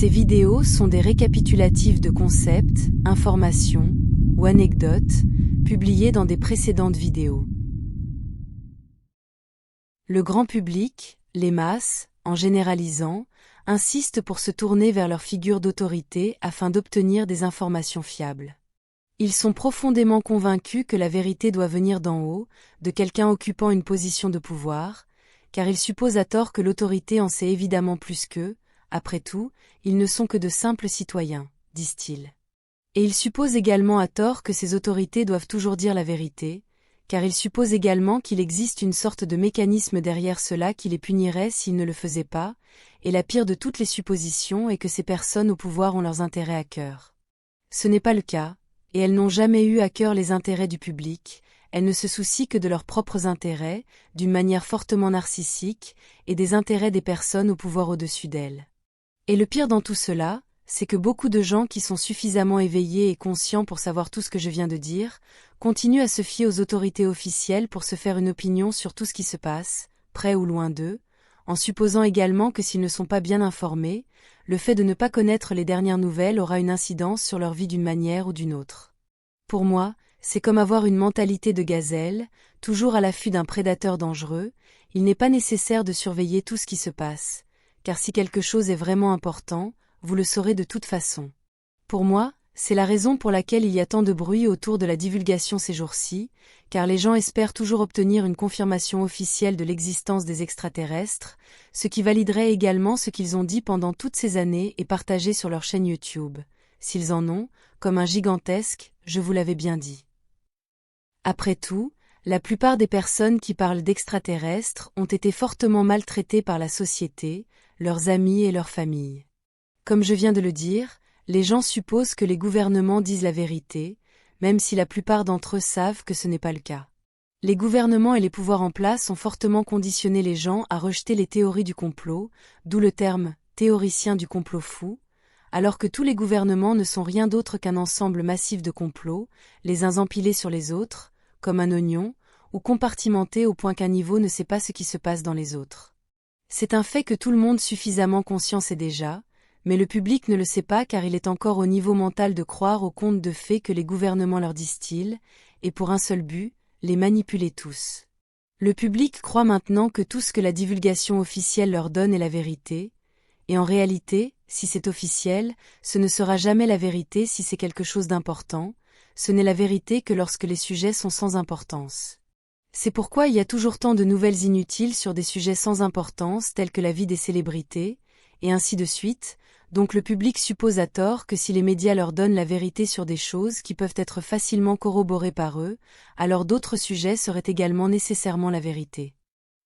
Ces vidéos sont des récapitulatifs de concepts, informations ou anecdotes publiées dans des précédentes vidéos. Le grand public, les masses, en généralisant, insistent pour se tourner vers leur figure d'autorité afin d'obtenir des informations fiables. Ils sont profondément convaincus que la vérité doit venir d'en haut, de quelqu'un occupant une position de pouvoir, car ils supposent à tort que l'autorité en sait évidemment plus qu'eux. Après tout, ils ne sont que de simples citoyens, disent-ils. Et ils supposent également à tort que ces autorités doivent toujours dire la vérité, car ils supposent également qu'il existe une sorte de mécanisme derrière cela qui les punirait s'ils ne le faisaient pas, et la pire de toutes les suppositions est que ces personnes au pouvoir ont leurs intérêts à cœur. Ce n'est pas le cas, et elles n'ont jamais eu à cœur les intérêts du public, elles ne se soucient que de leurs propres intérêts, d'une manière fortement narcissique, et des intérêts des personnes au pouvoir au-dessus d'elles. Et le pire dans tout cela, c'est que beaucoup de gens qui sont suffisamment éveillés et conscients pour savoir tout ce que je viens de dire, continuent à se fier aux autorités officielles pour se faire une opinion sur tout ce qui se passe, près ou loin d'eux, en supposant également que s'ils ne sont pas bien informés, le fait de ne pas connaître les dernières nouvelles aura une incidence sur leur vie d'une manière ou d'une autre. Pour moi, c'est comme avoir une mentalité de gazelle, toujours à l'affût d'un prédateur dangereux. Il n'est pas nécessaire de surveiller tout ce qui se passe, car si quelque chose est vraiment important, vous le saurez de toute façon. Pour moi, c'est la raison pour laquelle il y a tant de bruit autour de la divulgation ces jours-ci, car les gens espèrent toujours obtenir une confirmation officielle de l'existence des extraterrestres, ce qui validerait également ce qu'ils ont dit pendant toutes ces années et partagé sur leur chaîne YouTube, s'ils en ont, comme un gigantesque « je vous l'avais bien dit ». Après tout, la plupart des personnes qui parlent d'extraterrestres ont été fortement maltraitées par la société, leurs amis et leurs familles. Comme je viens de le dire, les gens supposent que les gouvernements disent la vérité, même si la plupart d'entre eux savent que ce n'est pas le cas. Les gouvernements et les pouvoirs en place ont fortement conditionné les gens à rejeter les théories du complot, d'où le terme « théoricien du complot fou », alors que tous les gouvernements ne sont rien d'autre qu'un ensemble massif de complots, les uns empilés sur les autres, comme un oignon, ou compartimentés au point qu'un niveau ne sait pas ce qui se passe dans les autres. C'est un fait que tout le monde suffisamment conscient sait déjà, mais le public ne le sait pas car il est encore au niveau mental de croire aux contes de fées que les gouvernements leur distillent, et pour un seul but, les manipuler tous. Le public croit maintenant que tout ce que la divulgation officielle leur donne est la vérité, et en réalité, si c'est officiel, ce ne sera jamais la vérité si c'est quelque chose d'important, ce n'est la vérité que lorsque les sujets sont sans importance. C'est pourquoi il y a toujours tant de nouvelles inutiles sur des sujets sans importance tels que la vie des célébrités, et ainsi de suite, donc le public suppose à tort que si les médias leur donnent la vérité sur des choses qui peuvent être facilement corroborées par eux, alors d'autres sujets seraient également nécessairement la vérité.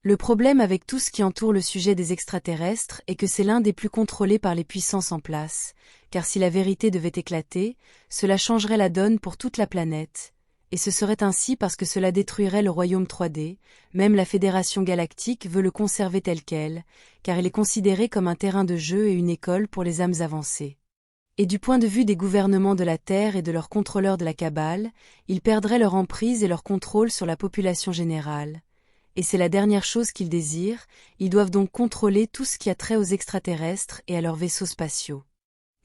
Le problème avec tout ce qui entoure le sujet des extraterrestres est que c'est l'un des plus contrôlés par les puissances en place, car si la vérité devait éclater, cela changerait la donne pour toute la planète, et ce serait ainsi parce que cela détruirait le royaume 3D, même la Fédération Galactique veut le conserver tel quel, car il est considéré comme un terrain de jeu et une école pour les âmes avancées. Et du point de vue des gouvernements de la Terre et de leurs contrôleurs de la Kabbale, ils perdraient leur emprise et leur contrôle sur la population générale. Et c'est la dernière chose qu'ils désirent, ils doivent donc contrôler tout ce qui a trait aux extraterrestres et à leurs vaisseaux spatiaux.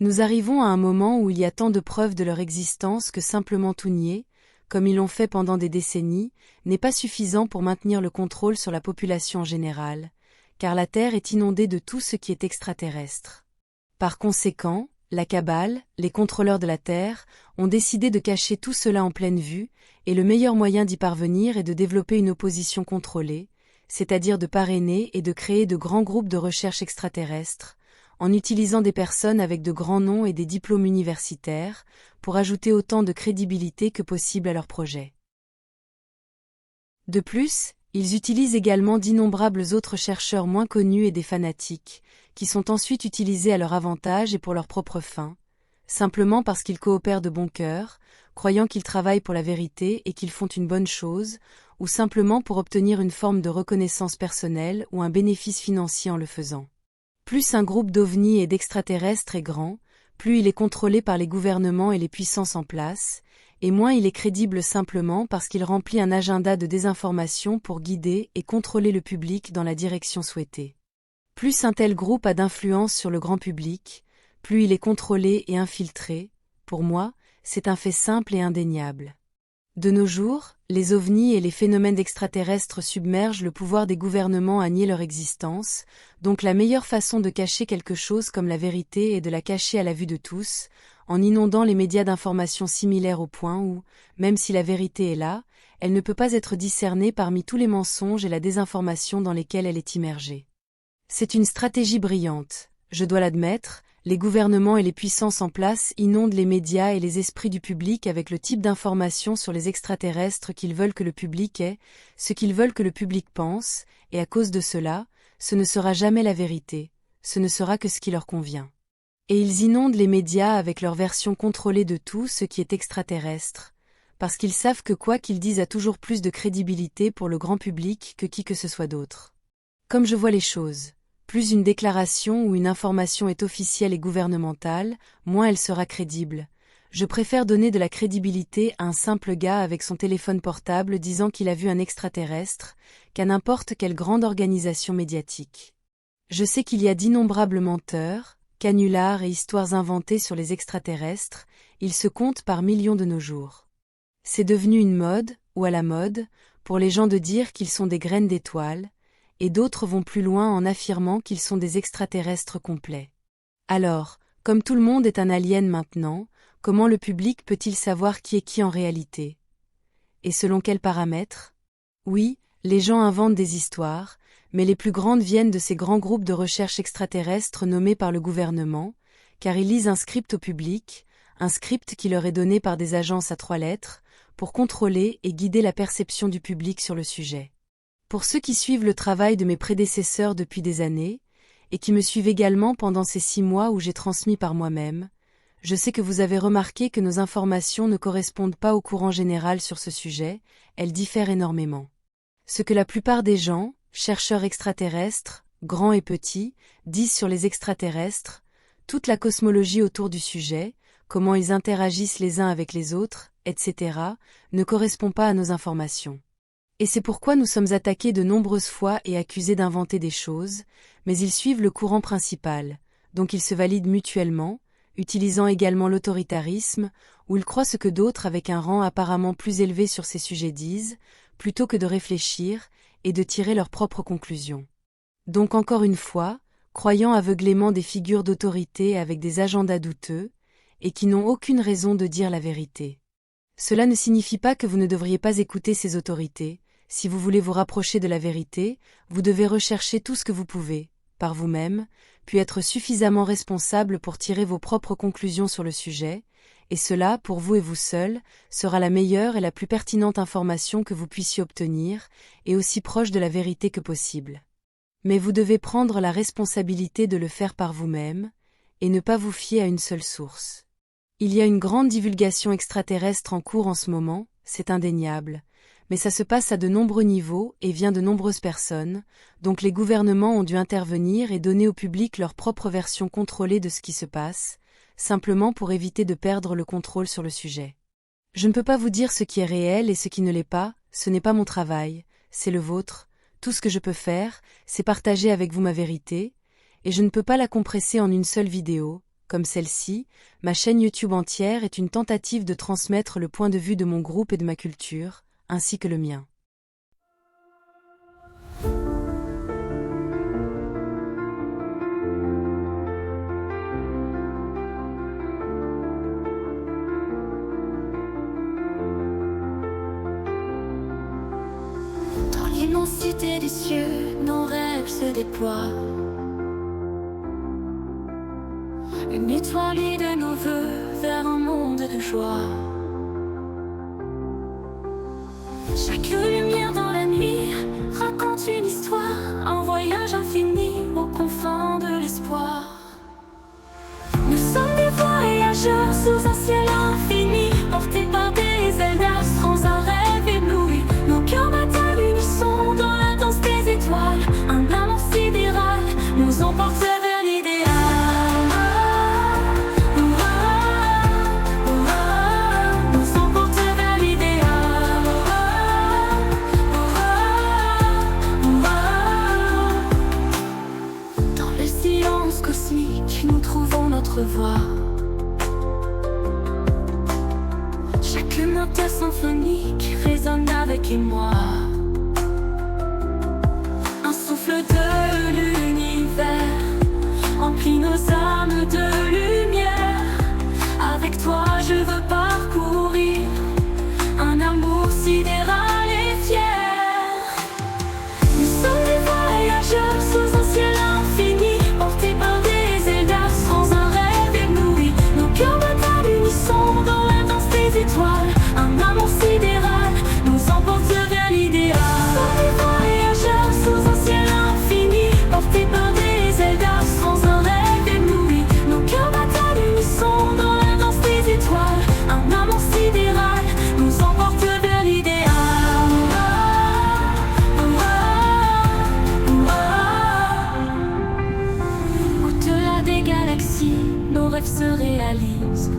Nous arrivons à un moment où il y a tant de preuves de leur existence que simplement tout nier, comme ils l'ont fait pendant des décennies, n'est pas suffisant pour maintenir le contrôle sur la population en général, car la Terre est inondée de tout ce qui est extraterrestre. Par conséquent, la Kabbale, les contrôleurs de la Terre, ont décidé de cacher tout cela en pleine vue, et le meilleur moyen d'y parvenir est de développer une opposition contrôlée, c'est-à-dire de parrainer et de créer de grands groupes de recherche extraterrestres, en utilisant des personnes avec de grands noms et des diplômes universitaires, pour ajouter autant de crédibilité que possible à leur projet. De plus, ils utilisent également d'innombrables autres chercheurs moins connus et des fanatiques, qui sont ensuite utilisés à leur avantage et pour leurs propres fins, simplement parce qu'ils coopèrent de bon cœur, croyant qu'ils travaillent pour la vérité et qu'ils font une bonne chose, ou simplement pour obtenir une forme de reconnaissance personnelle ou un bénéfice financier en le faisant. Plus un groupe d'ovnis et d'extraterrestres est grand, plus il est contrôlé par les gouvernements et les puissances en place, et moins il est crédible simplement parce qu'il remplit un agenda de désinformation pour guider et contrôler le public dans la direction souhaitée. Plus un tel groupe a d'influence sur le grand public, plus il est contrôlé et infiltré. Pour moi, c'est un fait simple et indéniable. De nos jours, les ovnis et les phénomènes extraterrestres submergent le pouvoir des gouvernements à nier leur existence, donc la meilleure façon de cacher quelque chose comme la vérité est de la cacher à la vue de tous, en inondant les médias d'informations similaires au point où, même si la vérité est là, elle ne peut pas être discernée parmi tous les mensonges et la désinformation dans lesquels elle est immergée. C'est une stratégie brillante, je dois l'admettre. Les gouvernements et les puissances en place inondent les médias et les esprits du public avec le type d'informations sur les extraterrestres qu'ils veulent que le public ait, ce qu'ils veulent que le public pense, et à cause de cela, ce ne sera jamais la vérité, ce ne sera que ce qui leur convient. Et ils inondent les médias avec leur version contrôlée de tout ce qui est extraterrestre, parce qu'ils savent que quoi qu'ils disent a toujours plus de crédibilité pour le grand public que qui que ce soit d'autre. Comme je vois les choses, plus une déclaration ou une information est officielle et gouvernementale, moins elle sera crédible. Je préfère donner de la crédibilité à un simple gars avec son téléphone portable disant qu'il a vu un extraterrestre, qu'à n'importe quelle grande organisation médiatique. Je sais qu'il y a d'innombrables menteurs, canulars et histoires inventées sur les extraterrestres, ils se comptent par millions de nos jours. C'est devenu une mode, ou à la mode, pour les gens de dire qu'ils sont des graines d'étoiles, et d'autres vont plus loin en affirmant qu'ils sont des extraterrestres complets. Alors, comme tout le monde est un alien maintenant, comment le public peut-il savoir qui est qui en réalité? Et selon quels paramètres? Oui, les gens inventent des histoires, mais les plus grandes viennent de ces grands groupes de recherche extraterrestres nommés par le gouvernement, car ils lisent un script au public, un script qui leur est donné par des agences à 3 lettres, pour contrôler et guider la perception du public sur le sujet. Pour ceux qui suivent le travail de mes prédécesseurs depuis des années, et qui me suivent également pendant ces 6 mois où j'ai transmis par moi-même, je sais que vous avez remarqué que nos informations ne correspondent pas au courant général sur ce sujet, elles diffèrent énormément. Ce que la plupart des gens, chercheurs extraterrestres, grands et petits, disent sur les extraterrestres, toute la cosmologie autour du sujet, comment ils interagissent les uns avec les autres, etc., ne correspond pas à nos informations. Et c'est pourquoi nous sommes attaqués de nombreuses fois et accusés d'inventer des choses, mais ils suivent le courant principal, donc ils se valident mutuellement, utilisant également l'autoritarisme, où ils croient ce que d'autres avec un rang apparemment plus élevé sur ces sujets disent, plutôt que de réfléchir et de tirer leurs propres conclusions. Donc encore une fois, croyant aveuglément des figures d'autorité avec des agendas douteux, et qui n'ont aucune raison de dire la vérité. Cela ne signifie pas que vous ne devriez pas écouter ces autorités. Si vous voulez vous rapprocher de la vérité, vous devez rechercher tout ce que vous pouvez, par vous-même, puis être suffisamment responsable pour tirer vos propres conclusions sur le sujet, et cela, pour vous et vous seul, sera la meilleure et la plus pertinente information que vous puissiez obtenir, et aussi proche de la vérité que possible. Mais vous devez prendre la responsabilité de le faire par vous-même, et ne pas vous fier à une seule source. Il y a une grande divulgation extraterrestre en cours en ce moment, c'est indéniable, mais ça se passe à de nombreux niveaux et vient de nombreuses personnes, donc les gouvernements ont dû intervenir et donner au public leur propre version contrôlée de ce qui se passe, simplement pour éviter de perdre le contrôle sur le sujet. Je ne peux pas vous dire ce qui est réel et ce qui ne l'est pas, ce n'est pas mon travail, c'est le vôtre, tout ce que je peux faire, c'est partager avec vous ma vérité, et je ne peux pas la compresser en une seule vidéo. Comme celle-ci, ma chaîne YouTube entière est une tentative de transmettre le point de vue de mon groupe et de ma culture, ainsi que le mien. Dans l'immensité des cieux, nos rêves se déploient. Une étoile de nos voeux vers un monde de joie. Chaque lumière dans la nuit raconte une histoire, un voyage infini aux confins de l'espoir. Nous sommes des voyageurs sous un ciel infini, portés par des ailes d'astres, un rêve ébloui. Nos cœurs battent à l'unisson dans la danse des étoiles. Un amour sidéral nous emporte vers l'idéal. Nous emporte vers l'idéal. notre voix. Chaque note symphonique résonne avec émoi. Un souffle de l'univers emplit nos âmes de lumière. Avec toi je veux parcourir un amour sidéral et fier. Nous sommes des voyageurs sous un ciel infini, portés par des ailes sans un rêve ébloui. Nos cœurs battent à l'unisson dans la danse des étoiles. Un amour sidéral nous emporte vers l'idéal. Nous sommes des voyageurs sous un ciel infini, portés par des ailes sans un rêve ébloui. Nos cœurs battent à l'unisson dans la danse des étoiles. Un amour sidéral nous emporte vers l'idéal. Au-delà des galaxies, nos rêves se réalisent.